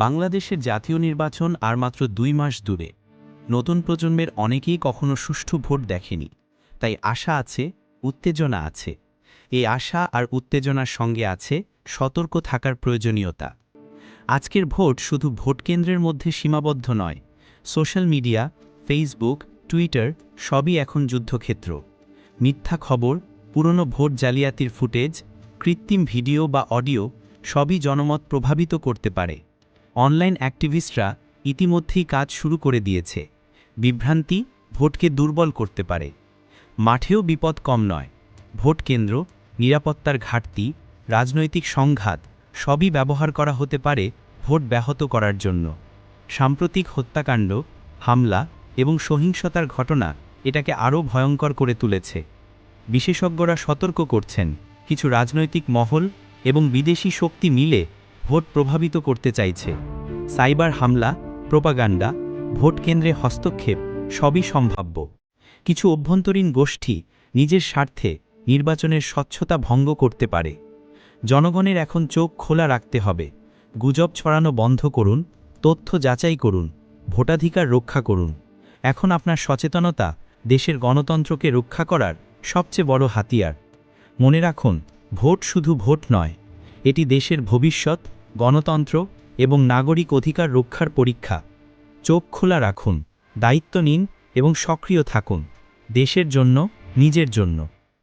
বাংলাদেশের জাতীয় নির্বাচন আর মাত্র ২ মাস দূরে। নতুন প্রজন্মের অনেকেই কখনো সুষ্ঠু ভোট দেখেনি, তাই আশা আছে, উত্তেজনা আছে। এই আশা আর উত্তেজনার সঙ্গে আছে সতর্ক থাকার প্রয়োজনীয়তা। আজকের ভোট শুধু ভোট কেন্দ্রের মধ্যে সীমাবদ্ধ নয়। সোশ্যাল মিডিয়া, ফেসবুক, টুইটার সবই এখন যুদ্ধক্ষেত্র। মিথ্যা খবর, পুরনো ভোট জালিয়াতির ফুটেজ, কৃত্রিম ভিডিও বা অডিও সবই জনমত প্রভাবিত করতে পারে। অনলাইন অ্যাক্টিভিস্টরা ইতিমধ্যেই কাজ শুরু করে দিয়েছে। বিভ্রান্তি ভোটকে দুর্বল করতে পারে। মাঠেও বিপদ কম নয়। ভোট কেন্দ্র, নিরাপত্তার ঘাটতি, রাজনৈতিক সংঘাত সবই ব্যবহার করা হতে পারে ভোট ব্যাহত করার জন্য। সাম্প্রতিক হত্যাকাণ্ড, হামলা এবং সহিংসতার ঘটনা এটাকে আরও ভয়ঙ্কর করে তুলেছে। বিশেষজ্ঞরা সতর্ক করছেন, কিছু রাজনৈতিক মহল এবং বিদেশি শক্তি মিলে ভোট প্রভাবিত করতে চাইছে। সাইবার হামলা, প্রোপাগান্ডা, ভোট কেন্দ্রে হস্তক্ষেপ সবই সম্ভাব্য। কিছু অভ্যন্তরীণ গোষ্ঠী নিজের স্বার্থে নির্বাচনের স্বচ্ছতা ভঙ্গ করতে পারে। জনগণের এখন চোখ খোলা রাখতে হবে। গুজব ছড়ানো বন্ধ করুন, তথ্য যাচাই করুন, ভোটাধিকার রক্ষা করুন। এখন আপনার সচেতনতা দেশের গণতন্ত্রকে রক্ষা করার সবচেয়ে বড় হাতিয়ার। মনে রাখুন, ভোট শুধু ভোট নয়, এটি দেশের ভবিষ্যৎ, গণতন্ত্র এবং নাগরিক অধিকার রক্ষার পরীক্ষা। চোখ খোলা রাখুন, দায়িত্ব নিন এবং সক্রিয় থাকুন, দেশের জন্য, নিজের জন্য।